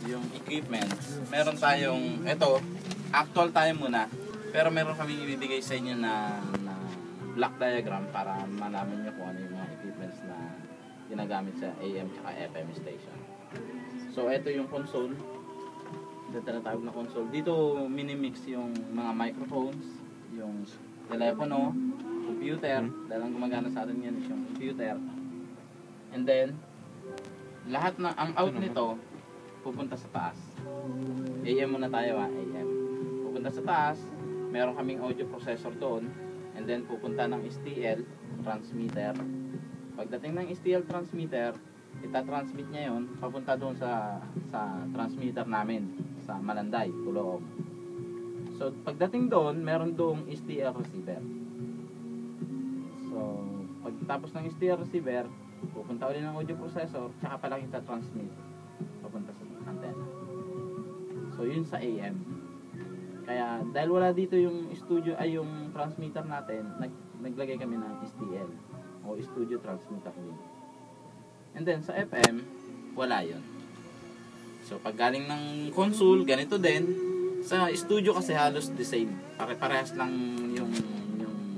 yung equipment, meron tayong, eto, actual tayo muna, pero meron kaming ibibigay sa inyo na block diagram para malaman nyo kung ano yung mga equipments na ginagamit sa AM at FM station. So, ito yung console. Ito tinatawag na console. Dito, minimix yung mga microphones, yung telepono, computer, dahil ang gumagana sa atin yan is yung computer. And then, lahat na, ang out nito, pupunta sa taas. AM muna tayo AM. Pupunta sa taas, meron kaming audio processor doon, and then pupunta ng STL transmitter. Pagdating ng STL transmitter, itatransmit niya yun, papunta doon sa transmitter namin, sa Malanday, Tuloog. So, pagdating doon, meron doong STL receiver. So, pagtapos ng STL receiver, pupunta ulit ng audio processor, tsaka pa lang itatransmit papunta sa antenna. So, yun sa AM. Kaya, dahil wala dito yung studio, ay yung transmitter natin, naglagay kami ng STL o studio transmitter din. And then, sa FM, wala yun. So, pag galing ng console, ganito din. Sa studio kasi halos the same. Parehas lang yung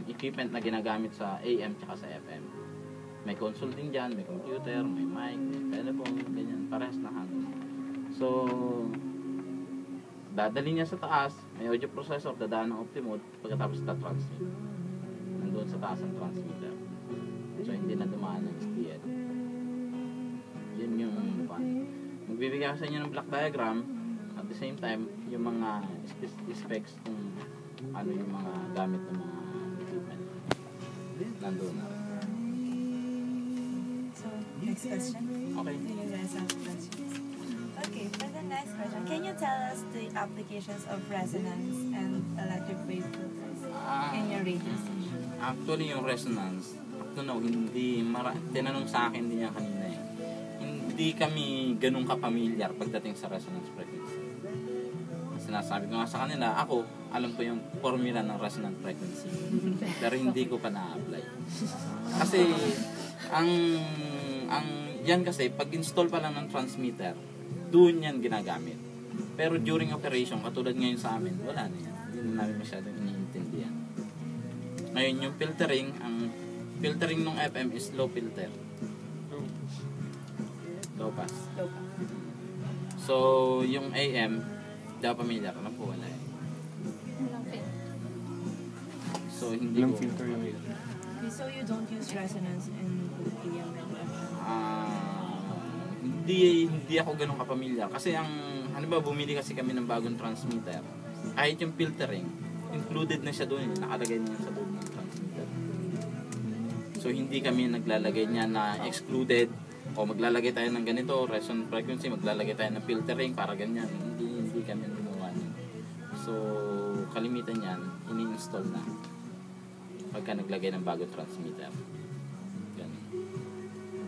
equipment na ginagamit sa AM tsaka sa FM. May console din dyan, may computer, may mic, may telephone, ganyan. Parehas na halos. So, dadali niya sa taas, may audio processor, dadaan ng Optimode, pagkatapos ita-transmit. Nandun sa taas ang transmitter. So, hindi na dumaan ng STL. Yun yung magbibigay ako sa inyo ng block diagram, at the same time, yung mga specs kung ano yung mga gamit ng mga equipment. Nandun na. So, next question. Okay. Do you guys have questions? Okay, for the next question, can you tell us the applications of resonance and electric wave filters in your radio station? Actually, yung resonance, tinanong sa akin din niya kanina eh. Hindi kami ganun kapamilyar pagdating sa resonance frequency. Sinasabi ko nga sa kanila, ako, alam ko yung formula ng resonance frequency. Pero hindi ko pa na-apply. Kasi, yan kasi, pag-install pa lang ng transmitter, doon yan ginagamit. Pero during operation, katulad ngayon sa amin, wala na yan. Hindi na namin masyadong iniintindihan. Ngayon, yung filtering, ang filtering ng FM is low filter. Low pass. Low pass. So, yung AM, daw pamilyar na po, wala eh. So, hindi ko... filter yung AM. Okay, so you don't use resonance in AM and FM? Hindi ako ganun kapamilyar. Kasi bumili kasi kami ng bagong transmitter. Kahit yung filtering, included na siya doon. Nakalagay niya sa loob ng transmitter. So, hindi kami naglalagay niya na excluded o maglalagay tayo ng ganito, resonance frequency, maglalagay tayo ng filtering para ganyan. Hindi kami gumawa niyan. So, kalimitan yan, ini-install na pagka naglagay ng bagong transmitter. Ganun.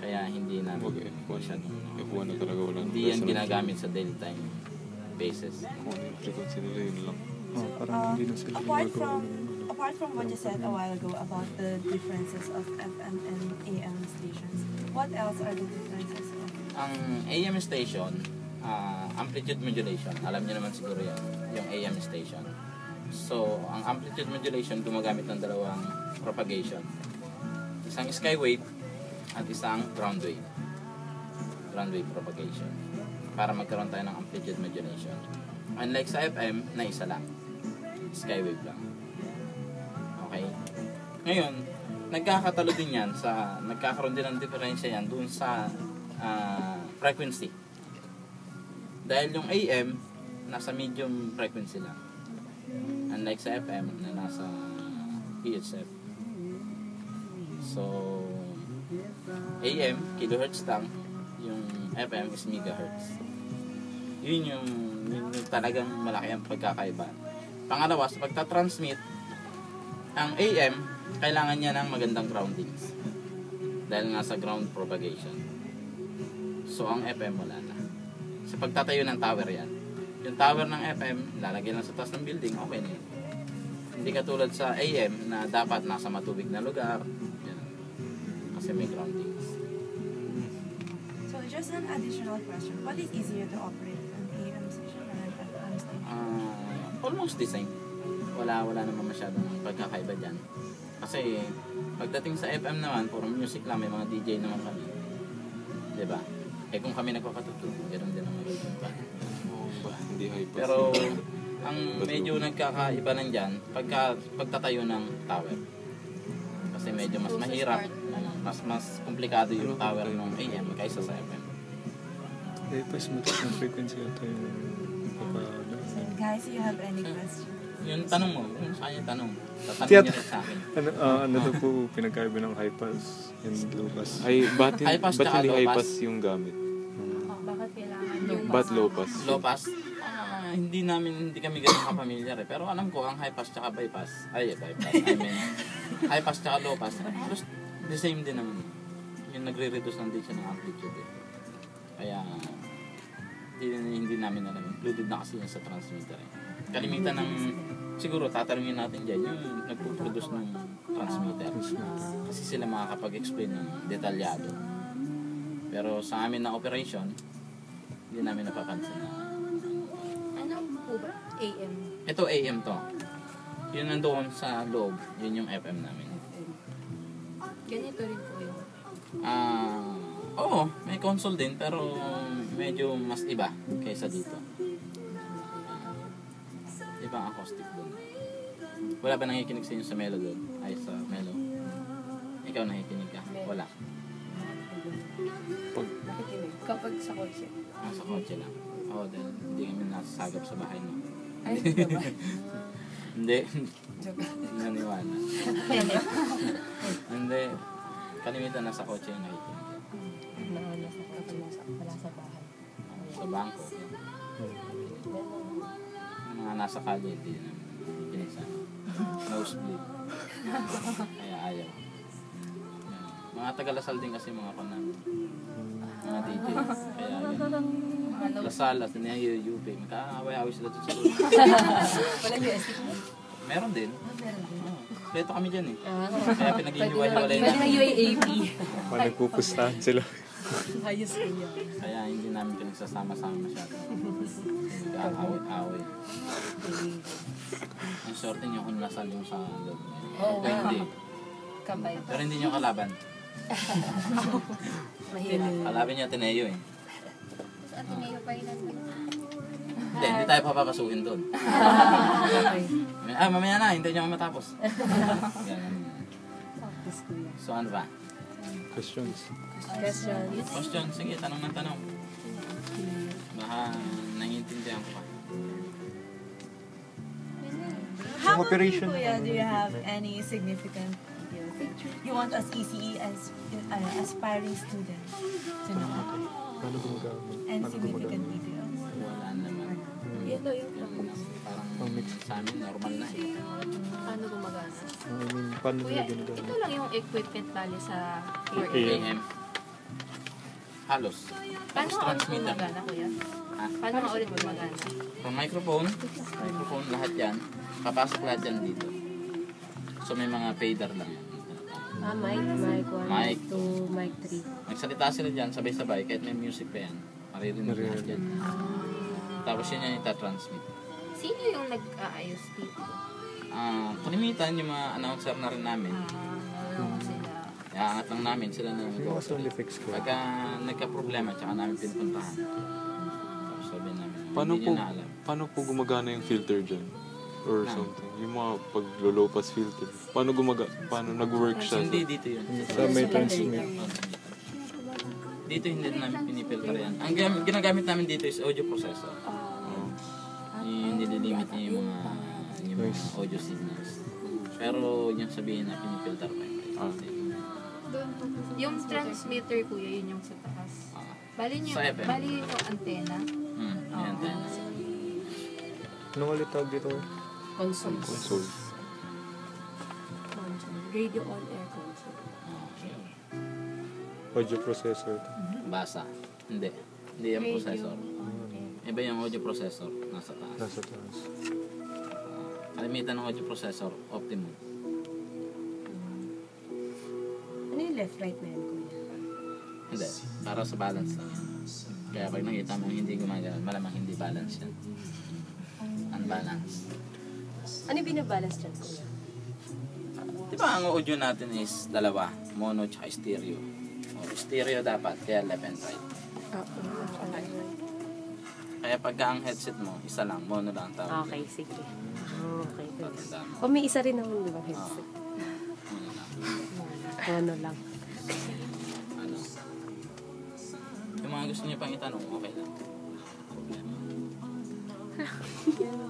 Kaya hindi namin masyadong F1 na talaga wala. hindi yan ginagamit sa daily time basis. Frequency nila yun lang. So, apart from what you said a while ago about the differences of FM and AM stations, what else are the differences? Ang AM station, amplitude modulation. Alam niyo naman siguro yan, yung AM station. So, ang amplitude modulation gumagamit ng dalawang propagation. Isang skywave at isang ground wave. Ground wave propagation. Para magkaroon tayo ng amplitude modulation. Unlike sa FM, na isa lang. Skywave lang. Okay? Ngayon, nagkakatalo din yan nagkakaroon din ng diferensya yan doon sa frequency. Dahil yung AM, nasa medium frequency lang. Unlike sa FM, na nasa PHF. So, AM, kilohertz lang. Yung FM is megahertz. Yun yung talagang malaki ang pagkakaiba. Pangalawa, sa pagtatransmit, ang AM, kailangan niya ng magandang groundings. Dahil nga sa ground propagation. So, ang FM wala na. Sa pagtatayo ng tower yan. Yung tower ng FM, lalagay lang sa taas ng building, okay na yun. Hindi katulad sa AM na dapat nasa matubig na lugar. Yan. Kasi may groundings. So just an additional question. What is easier to operate, an station? Almost the same. Wala naman masyadong pagkakaiba dyan. Kasi pagdating sa FM naman, puro music lang, may mga DJ naman kami. Diba? Eh kung kami nagpapatutog, ganoon din ang radio pa. Hindi high pass. Pero ang medyo nagkakaiba lang dyan, pagtatayo ng tower. Kasi medyo mas mahirap, mas komplikado yung tower ng AM kaysa sa FM. Eh, pas mataas na frequency ata yung So, guys, you have any questions? Yung tanong mo, kung saan yung tanong, tatanong niya rin sa akin. ano daw po pinagkaiba ng high pass and low pass? Ay, ba't High pass tsaka hindi low high pass? pass yung gamit? Bakit kailangan yung Ba't low pass? Low pass, hindi kami ganun kapamilyar eh. Pero alam ko, ang high pass tsaka bypass, high pass tsaka low pass, halos the same din naman. Yung nagre-reduce lang din siya ng amplitude eh. Kaya, hindi namin alam. Included na kasi yun sa transmitter eh. Kalimitan ng, siguro tatanungin natin dyan, yung nagpo-produce ng transmitter. Kasi sila makakapag-explain ng detalyado. Pero sa amin na operation, hindi namin napapansin na. ano po ba? AM. Ito AM to. Yun nandoon sa loob, yun yung FM namin. Ganito rin po yun. Oo, may console din pero medyo mas iba kaysa dito. Ibang acoustic doon. Wala ba nakikinig sa inyo sa Melo doon? Ay, sa Melo. Ikaw nakikinig ka? Wala. Nakikinig. Kapag sa kotse. Sa kotse lang. Oo, dahil hindi kami nasasagap sa bahay mo. Ay, diba? Hindi. Joke. Hindi naniwala. Hindi. Kalimitan nasa kotse yung nakikinig. Wala sa bahay. Sa bangko. Yung mga nasa kalye, hindi na nakikinig sa nosebleed. Kaya ayaw. Mga taga-Lasal din kasi mga kanan. Mga DJ. Kaya yun. Lasal at UP. Magkakaway-away sila dun sa loob. Walang USB. Meron din. Meron din. Kompleto kami dyan eh. Kaya pinag-iwalay Pwede na namin. UAAP. Nagpupustahan sila. Ayos ko yun. Kaya hindi namin pinagsasama-sama masyado. Nag-aaway-away. Ang sorte niyo kung Lasal yung sa loob. Oo, Pero hindi. Kabay. Pero hindi niyo kalaban. Mahirap. Kalaban niya Ateneo eh. Ateneo pa rin Hindi tayo papapasukin doon. Mamaya na, hindi niyo ako matapos. Ganun. So ano ba? Questions. Question? Sige, tanong ng tanong. Baka nangintindihan ko pa. How about you, operation. Kuya? Do you have any significant you want us ECE as aspiring students to know? Paano gumagamit? Any significant details? Wala naman. Yan daw yung Parang sa amin, normal na eh. paano gumagana. Paano Kuya, nila ginagamit? ito lang yung equipment bali sa ear AM. AM. Halos. Paano Tapos nga ulit transmitter. gumagana, kuya? Ha? Paano nga ulit gumagana? From microphone, lahat yan. Papasok lahat yan dito. So may mga fader lang yan. Mic 1, Mic 2, mic 3. Nagsalita sila dyan, sabay-sabay, kahit may music pa yan. Maririnig lahat yan. Tapos yun yan itatransmit. Sino yung nag-aayos dito? Kalimitan yung mga announcer na rin namin. Ano sila? Iaangat lang namin sila na Yung mga sound effects ko. Pagka nagka-problema, tsaka namin pinupuntahan. Tapos sabihin namin, Paano hindi po, nyo na alam. paano po gumagana yung filter dyan? Or something. Yung mga pag-low pass filter. Paano nag-work siya? Hindi dito yun. Sa may transmit. Dito hindi namin pinipilter yan. Ang ginagamit namin dito is audio processor. Yung nililimit niya yung mga audio signals. Pero yung sabihin na pinipilter pa yun. Yung transmitter, kuya, yun yung sa taas. Bali Sa FM. bali yung antena. Yan din. Anong ulit tawag dito? Console. Console. Radio on air console. Audio processor. Basa. Hindi. Hindi yung processor. Iba yung audio processor. Nasa taas. Nasa taas. Kalimitan ng audio processor, optimum. Ano yung left-right na yun, Kuya? Hindi. Para sa balance lang yan. Kaya pag nakita mo hindi gumagana, malamang hindi balance yan. balance. Ano yung binabalance dyan, kuya? Diba ang audio natin is dalawa, mono tsaka stereo. O, stereo dapat, kaya left and right. Kaya pagka ang headset mo, isa lang, mono lang tawag. Okay, sige. Okay. Tatanda mo. O may isa rin naman, di ba, headset? Mono lang. Ano lang. Ano? Yung mga gusto niyo pang itanong, okay lang.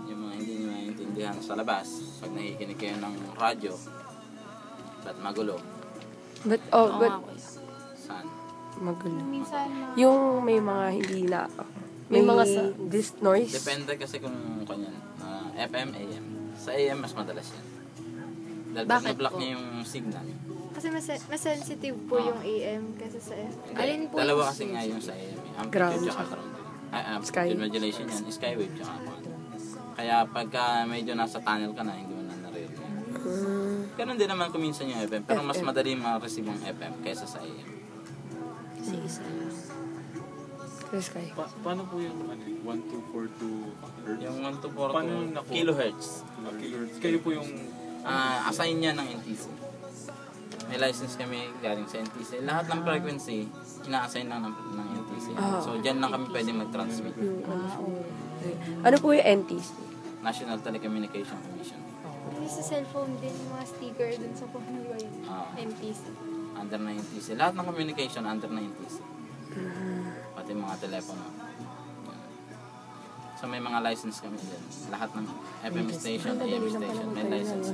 Yung mga hindi niyo maintindihan sa labas, pag nakikinig kayo ng radyo, ba't magulo? But, Oo nga, kuya. Saan? magulo. Minsan, Yung may mga hindi na, may mga noise. Depende kasi kung kanyan, FM, AM. Sa AM, mas madalas yan. Dahil pag Bakit na-block po? niya yung signal. kasi mas sensitive po yung AM kaysa sa FM. Alin po Dalawa yung kasi nga yung sa AM. Amplitude Ground. tsaka ground. Sky. Amplitude modulation yan, skywave tsaka ground. Kaya pagka medyo nasa tunnel ka na, hindi mo na naririnig. Ganun din naman kung minsan yung FM. Pero mas madali ma-receive yung FM kaysa sa AM. Kasi isa lang. Yes, kaya. Paano po yung 1242 hertz? Yung Paano 1 to 4 nakuha? kilohertz. Kilohertz. Kayo po yung... Assign niya ng NTC. May license kami galing sa NTC. Lahat ng frequency, ina-assign lang ng NTC. So, dyan lang kami pwede mag-transmit. Ano po yung NTC? National Telecommunication Commission. Hindi sa cellphone din, yung mga sticker dun sa phone mo yun. MTC. Under na NTC. Lahat ng communication under na NTC. Pati mga telepono. So, may mga license kami dyan. Lahat ng FM station, AM station, may license.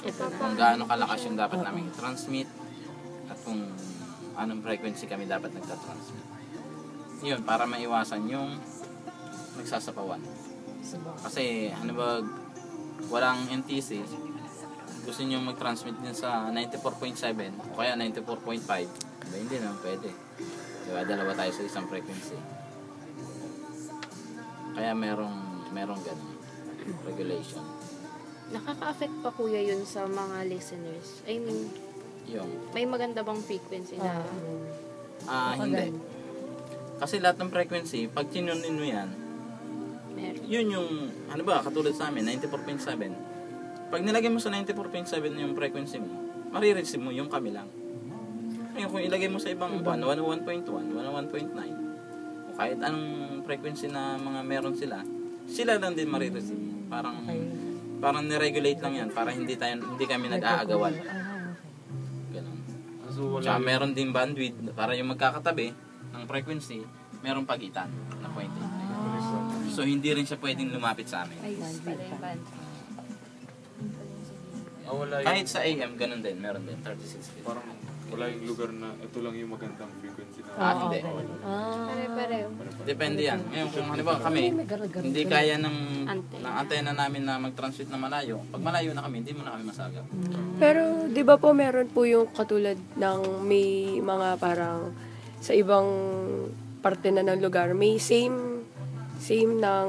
Kung gaano kalakas yung dapat namin i-transmit at kung anong frequency kami dapat nagtatransmit. Yun, para maiwasan yung nagsasapawan. Kasi, ano ba, walang NTC, gusto nyo mag-transmit din sa 94.7 o kaya 94.5, diba, hindi naman pwede. Diba, dalawa tayo sa isang frequency. Kaya merong ganun regulation. Nakaka-affect pa kuya yun sa mga listeners? I mean, Yung, may maganda bang frequency na... hindi. Kasi lahat ng frequency, pag tinunin mo yan, Meron. yun yung, ano ba, katulad sa amin, 94.7. Pag nilagay mo sa 94.7 yung frequency mo, marireceive mo yung kami lang. Ngayon, kung ilagay mo sa ibang 101.1, 101.9, o kahit anong frequency na mga meron sila lang din marireceive. Parang niregulate lang yan para hindi kami nag-aagawan. Ganun. So, wala Tsaka meron din bandwidth para yung magkakatabi ng frequency, merong pagitan na 0.8. So hindi rin siya pwedeng lumapit sa amin. Ayos pala yung band. wala yung... Kahit sa AM, ganun din. Meron din, 36 feet. Parang wala yung lugar na ito lang yung magandang frequency na... Hindi. Pare-pareho. Depende yan. Ngayon, kung halimbawa kami, hindi kaya ng Antena. antena namin na mag-transmit na malayo. Pag malayo na kami, hindi mo na kami masagap. Pero, di ba po meron po yung katulad ng may mga parang sa ibang parte na ng lugar, may same ng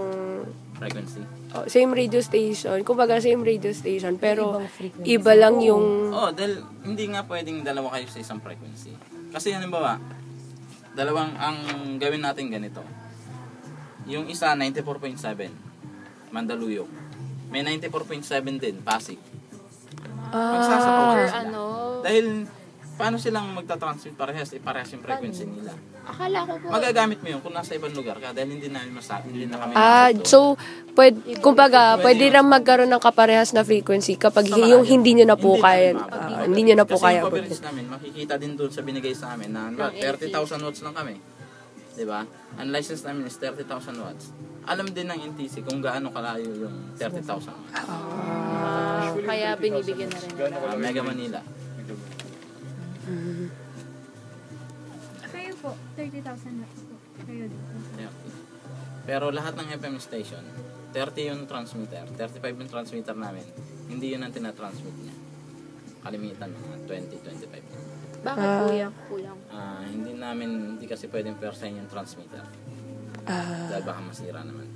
Frequency. same radio station, kumbaga same radio station, pero iba lang yung Dahil hindi nga pwedeng dalawa kayo sa isang frequency. Kasi halimbawa, dalawang ang gawin natin ganito. Yung isa 94.7 Mandaluyong. May 94.7 din Pasig. Pagsasapawan Or sila. ano, Dahil paano silang magta-transmit parehas yung frequency nila. akala ko po, Magagamit mo yun kung nasa ibang lugar ka dahil hindi na kami so kumbaga pwede lang magkaroon ng kaparehas na frequency kapag yung hindi nyo na po kaya hindi nyo na po Kasi kaya yung coverage namin, makikita din doon sa binigay sa amin na 30,000 watts lang kami. Diba? Ang license namin is 30,000 watts. Alam din ng NTC kung gaano kalayo yung 30,000 watts. kaya binibigyan na rin. Mega Manila. Kayo po, 30,000 watts po. Kayo dito. Yeah. Pero lahat ng FM station, 30 yung transmitter, 35 yung transmitter namin. Hindi yun ang tinatransmit niya. Kalimitan mga 20-25. Bakit kuya? Kulang. Hindi kasi pwedeng percent yung transmitter. Dahil baka masira naman.